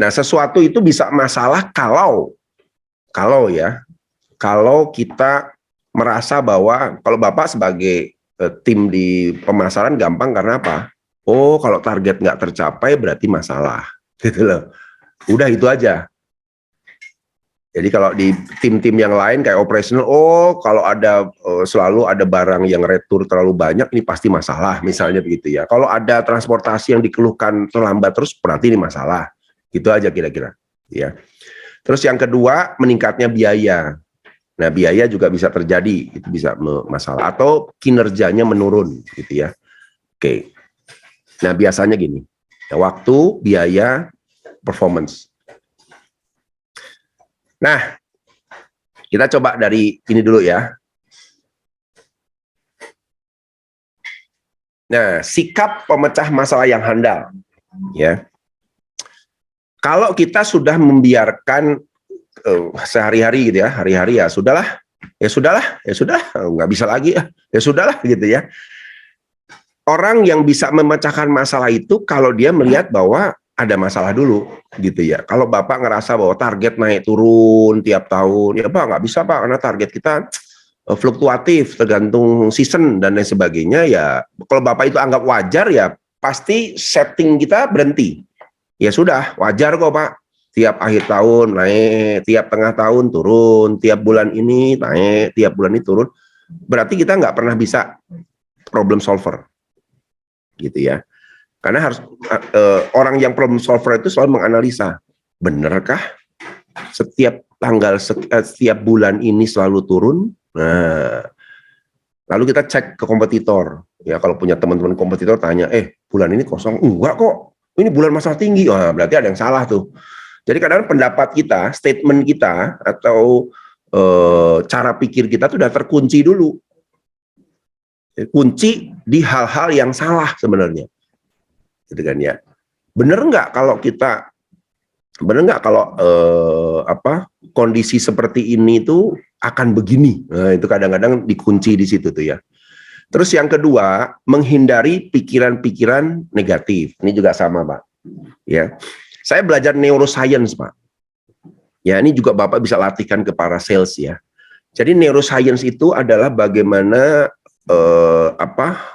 Nah, sesuatu itu bisa masalah kalau kita merasa bahwa kalau Bapak sebagai tim di pemasaran gampang karena apa? Oh, kalau target nggak tercapai berarti masalah, gitu loh. Udah itu aja. Jadi kalau di tim-tim yang lain kayak operational, oh kalau ada selalu ada barang yang retur terlalu banyak, ini pasti masalah, misalnya begitu ya. Kalau ada transportasi yang dikeluhkan terlambat terus, berarti ini masalah. Gitu aja kira-kira. Ya. Terus yang kedua, meningkatnya biaya. Nah, biaya juga bisa terjadi, itu bisa masalah. Atau kinerjanya menurun, gitu ya. Oke. Nah, biasanya gini, waktu, biaya, performance. Nah, kita coba dari ini dulu ya. Nah, sikap pemecah masalah yang handal. Ya. Kalau kita sudah membiarkan sehari-hari gitu ya, hari-hari ya sudahlah, nggak bisa lagi ya sudahlah gitu ya. Orang yang bisa memecahkan masalah itu kalau dia melihat bahwa ada masalah dulu gitu ya. Kalau Bapak ngerasa bahwa target naik turun tiap tahun, ya Pak nggak bisa Pak karena target kita fluktuatif tergantung season dan lain sebagainya ya. Kalau Bapak itu anggap wajar ya pasti setting kita berhenti. Ya sudah wajar kok Pak. Tiap akhir tahun naik, tiap tengah tahun turun, tiap bulan ini naik, tiap bulan ini turun. Berarti kita nggak pernah bisa problem solver. Gitu ya, karena harus orang yang problem solver itu selalu menganalisa, benarkah setiap tanggal setiap bulan ini selalu turun. Nah, lalu kita cek ke kompetitor ya, kalau punya teman-teman kompetitor tanya, bulan ini kosong, enggak kok, ini bulan masalah tinggi. Wah, berarti ada yang salah tuh. Jadi kadang pendapat kita, statement kita atau cara pikir kita tuh udah terkunci dulu, kunci di hal-hal yang salah sebenarnya, gitu kan ya. Bener nggak kalau kita, kondisi seperti ini tuh akan begini? Nah, itu kadang-kadang dikunci di situ tuh ya. Terus yang kedua, menghindari pikiran-pikiran negatif. Ini juga sama Pak. Ya, saya belajar neuroscience Pak. Ya, ini juga Bapak bisa latihkan ke para sales ya. Jadi neuroscience itu adalah bagaimana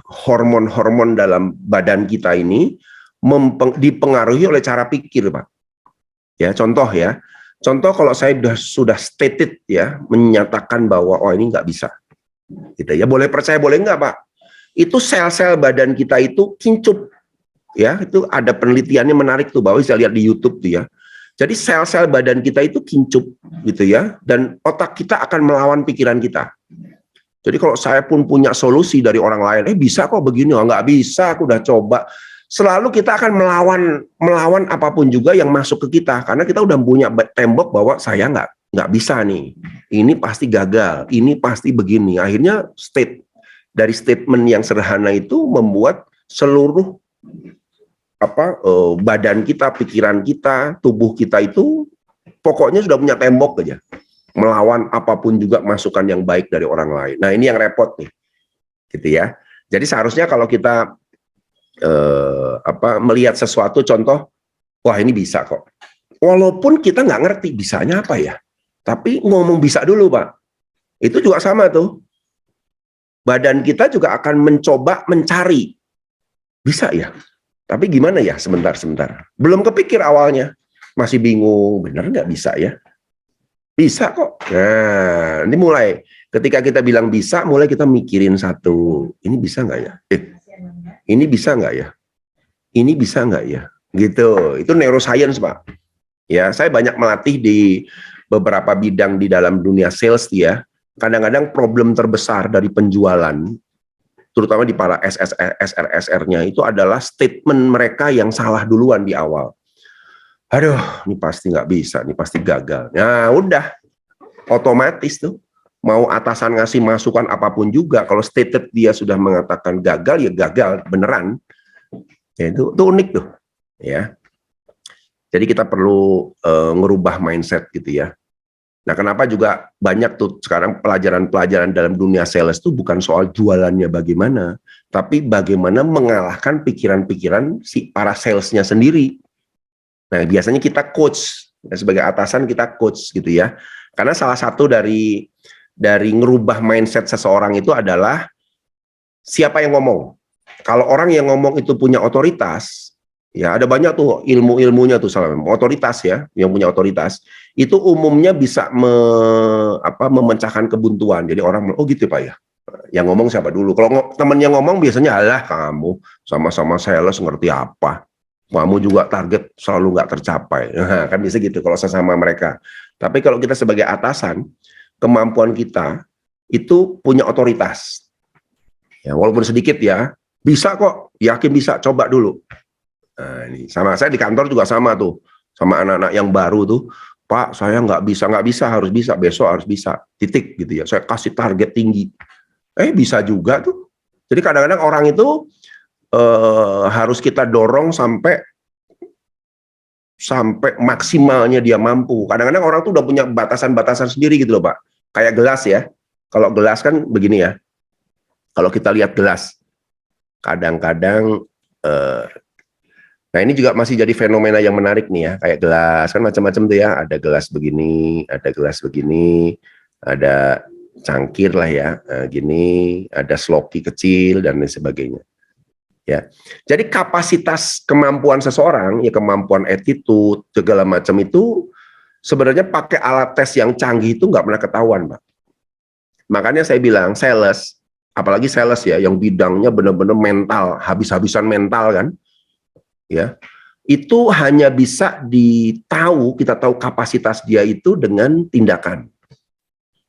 hormon-hormon dalam badan kita ini dipengaruhi oleh cara pikir Pak. Ya, contoh kalau saya sudah stated ya, menyatakan bahwa oh ini nggak bisa, gitu ya, boleh percaya boleh nggak Pak, itu sel-sel badan kita itu kincup ya, itu ada penelitiannya menarik tuh, bahwa bisa lihat di YouTube tuh ya. Jadi sel-sel badan kita itu kincup gitu ya, dan otak kita akan melawan pikiran kita. Jadi kalau saya pun punya solusi dari orang lain, bisa kok begini, nggak bisa, aku udah coba. Selalu kita akan melawan apapun juga yang masuk ke kita, karena kita udah punya tembok bahwa saya nggak bisa nih, ini pasti gagal, ini pasti begini. Akhirnya dari statement yang sederhana itu membuat seluruh badan kita, pikiran kita, tubuh kita itu pokoknya sudah punya tembok aja, melawan apapun juga masukan yang baik dari orang lain. Nah, ini yang repot nih, gitu ya. Jadi seharusnya kalau kita melihat sesuatu, contoh, wah ini bisa kok, walaupun kita nggak ngerti bisanya apa ya, tapi ngomong bisa dulu Pak. Itu juga sama tuh, badan kita juga akan mencoba mencari, bisa ya, tapi gimana ya, sebentar, belum kepikir awalnya, masih bingung, bener nggak bisa ya, bisa kok. Nah, ini mulai ketika kita bilang bisa, mulai kita mikirin satu, ini bisa nggak ya, ini bisa nggak ya, ini bisa nggak ya, gitu. Itu neuroscience Pak. Ya, saya banyak melatih di beberapa bidang di dalam dunia sales ya. Kadang-kadang problem terbesar dari penjualan, terutama di para SR-SR-nya, itu adalah statement mereka yang salah duluan di awal. Aduh, ini pasti nggak bisa, ini pasti gagal. Nah, udah, otomatis tuh, mau atasan ngasih masukan apapun juga, kalau stated dia sudah mengatakan gagal, ya gagal beneran. Ya, itu unik tuh, ya. Jadi kita perlu ngerubah mindset gitu ya. Nah, kenapa juga banyak tuh sekarang pelajaran-pelajaran dalam dunia sales tuh bukan soal jualannya bagaimana, tapi bagaimana mengalahkan pikiran-pikiran si para salesnya sendiri. Nah, biasanya kita coach, sebagai atasan kita coach gitu ya. Karena salah satu dari ngerubah mindset seseorang itu adalah siapa yang ngomong. Kalau orang yang ngomong itu punya otoritas, ya ada banyak tuh ilmu-ilmunya tuh, salah otoritas ya, yang punya otoritas itu umumnya bisa memecahkan kebuntuan. Jadi orang, oh gitu Pak ya. Yang ngomong siapa dulu? Kalau temennya ngomong biasanya, alah kamu sama-sama sales ngerti apa? Kamu juga target selalu nggak tercapai. Nah, kan bisa gitu kalau sesama mereka. Tapi kalau kita sebagai atasan, kemampuan kita itu punya otoritas. Ya, walaupun sedikit ya, bisa kok, yakin bisa, coba dulu. Nah, ini sama saya di kantor juga sama tuh, sama anak-anak yang baru tuh, Pak, saya nggak bisa, harus bisa, besok harus bisa, titik gitu ya. Saya kasih target tinggi, bisa juga tuh. Jadi kadang-kadang orang itu harus kita dorong sampai maksimalnya dia mampu. Kadang-kadang orang tuh udah punya batasan-batasan sendiri gitu loh Pak. Kayak gelas ya. Kalau gelas kan begini ya. Kalau kita lihat gelas, kadang-kadang, nah ini juga masih jadi fenomena yang menarik nih ya. Kayak gelas kan macam-macam tuh ya. Ada gelas begini, ada gelas begini, ada cangkir lah ya, gini, ada sloki kecil dan lain sebagainya. Ya, jadi kapasitas kemampuan seseorang, ya kemampuan attitude segala macam itu sebenarnya pakai alat tes yang canggih itu nggak pernah ketahuan, Pak. Makanya saya bilang sales, apalagi sales ya, yang bidangnya benar-benar mental, habis-habisan mental kan, ya, itu hanya bisa kita tahu kapasitas dia itu dengan tindakan.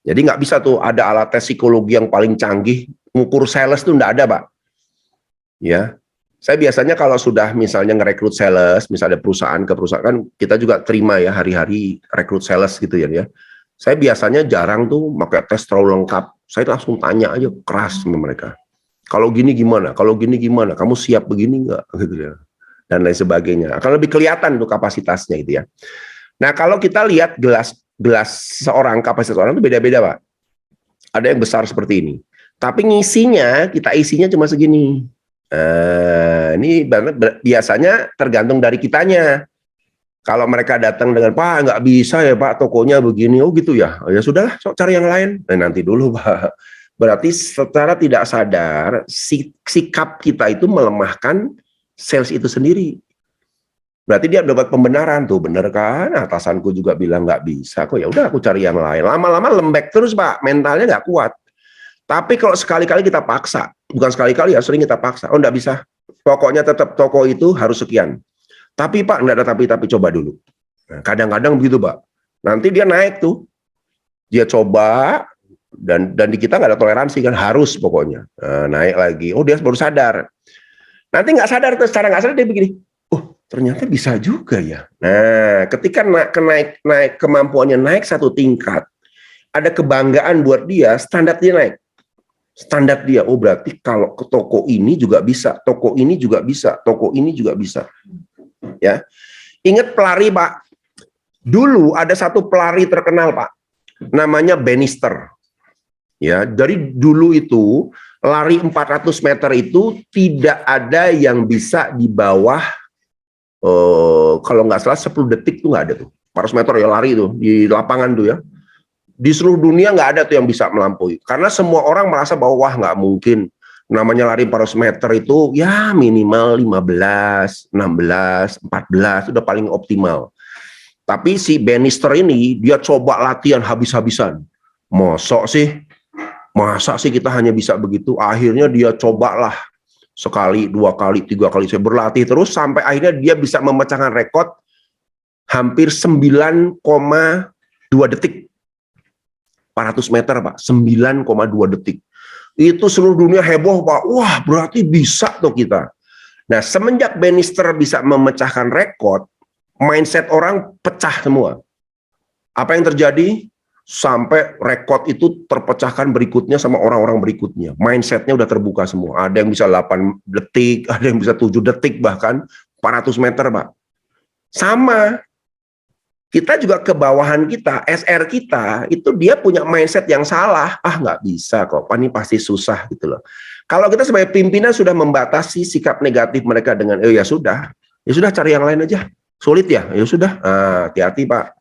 Jadi nggak bisa tuh ada alat tes psikologi yang paling canggih ngukur sales tuh nggak ada, Pak. Ya, saya biasanya kalau sudah misalnya ngerekrut sales, misalnya perusahaan ke perusahaan, kan kita juga terima ya hari-hari rekrut sales gitu ya. Saya biasanya jarang tuh pakai tes terlalu lengkap. Saya langsung tanya aja keras sama mereka. Kalau gini gimana? Kalau gini gimana? Kamu siap begini nggak? Gitu ya. Dan lain sebagainya. Akan lebih kelihatan tuh kapasitasnya gitu ya. Nah kalau kita lihat gelas seorang, kapasitas orang itu beda-beda Pak. Ada yang besar seperti ini. Tapi kita isinya cuma segini. Ini biasanya tergantung dari kitanya. Kalau mereka datang dengan, Pak nggak bisa ya Pak, tokonya begini, oh gitu ya, ya sudahlah, cari yang lain. Nah, nanti dulu Pak. Berarti secara tidak sadar sikap kita itu melemahkan sales itu sendiri. Berarti dia dapat pembenaran tuh, bener kan? Atasanku juga bilang nggak bisa kok, ya udah aku cari yang lain. Lama-lama lembek terus Pak, mentalnya nggak kuat. Tapi kalau sekali-kali kita paksa, bukan sekali-kali ya, sering kita paksa, oh enggak bisa, pokoknya tetap toko itu harus sekian. Tapi Pak, enggak ada tapi coba dulu. Kadang-kadang begitu Pak, nanti dia naik tuh, dia coba, dan di kita nggak ada toleransi kan, harus pokoknya. Naik lagi, oh dia baru sadar. Nanti nggak sadar, terus secara nggak sadar dia begini, oh ternyata bisa juga ya. Nah, ketika naik kemampuannya naik satu tingkat, ada kebanggaan buat dia, standar dia naik. Standar dia, oh berarti kalau ke toko ini juga bisa, toko ini juga bisa, toko ini juga bisa. Ya, ingat pelari Pak, dulu ada satu pelari terkenal Pak, namanya Bannister. Ya, dari dulu itu lari 400 meter itu tidak ada yang bisa di bawah, kalau nggak salah 10 detik tuh nggak ada tuh. 400 meter ya lari tuh di lapangan tuh ya. Di seluruh dunia nggak ada tuh yang bisa melampaui. Karena semua orang merasa bahwa wah nggak mungkin. Namanya lari 400 meter itu ya minimal 15, 16, 14 udah paling optimal. Tapi si Bannister ini dia coba latihan habis-habisan. Masa sih kita hanya bisa begitu? Akhirnya dia cobalah sekali, 2 kali, 3 kali. Saya berlatih terus sampai akhirnya dia bisa memecahkan rekor hampir 9,2 detik. 400 meter Pak, 9,2 detik. Itu seluruh dunia heboh Pak, wah berarti bisa tuh kita. Nah semenjak Bannister bisa memecahkan rekor, mindset orang pecah semua. Apa yang terjadi? Sampai rekor itu terpecahkan berikutnya sama orang-orang berikutnya. Mindsetnya udah terbuka semua. Ada yang bisa 8 detik, ada yang bisa 7 detik bahkan 400 meter Pak. Sama. Kita juga ke bawahan kita, SR kita, itu dia punya mindset yang salah. Ah, nggak bisa kok, ini pasti susah gitu loh. Kalau kita sebagai pimpinan sudah membatasi sikap negatif mereka dengan, ya sudah cari yang lain aja. Sulit ya? Ya sudah, hati-hati Pak.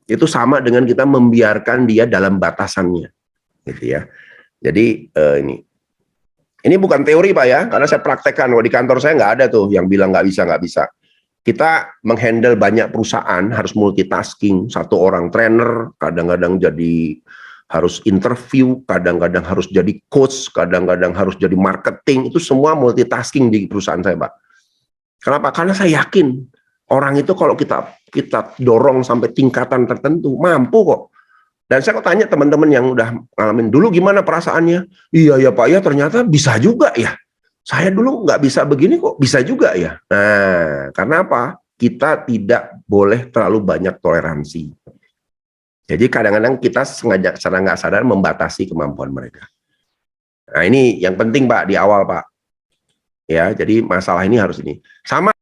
Itu sama dengan kita membiarkan dia dalam batasannya, gitu ya. Jadi ini bukan teori Pak ya, karena saya praktekkan. Di kantor saya nggak ada tuh yang bilang nggak bisa, nggak bisa. Kita menghandle banyak perusahaan harus multitasking. Satu orang trainer, kadang-kadang jadi harus interview, kadang-kadang harus jadi coach, kadang-kadang harus jadi marketing. Itu semua multitasking di perusahaan saya Pak. Kenapa? Karena saya yakin orang itu kalau kita dorong sampai tingkatan tertentu mampu kok. Dan saya kok tanya teman-teman yang udah ngalamin dulu gimana perasaannya? Iya ya Pak ya, ternyata bisa juga ya. Saya dulu nggak bisa begini kok, bisa juga ya. Nah, karena apa? Kita tidak boleh terlalu banyak toleransi. Jadi kadang-kadang kita sengaja secara nggak sadar membatasi kemampuan mereka. Nah ini yang penting Pak di awal Pak. Ya, jadi masalah ini harus ini. Sama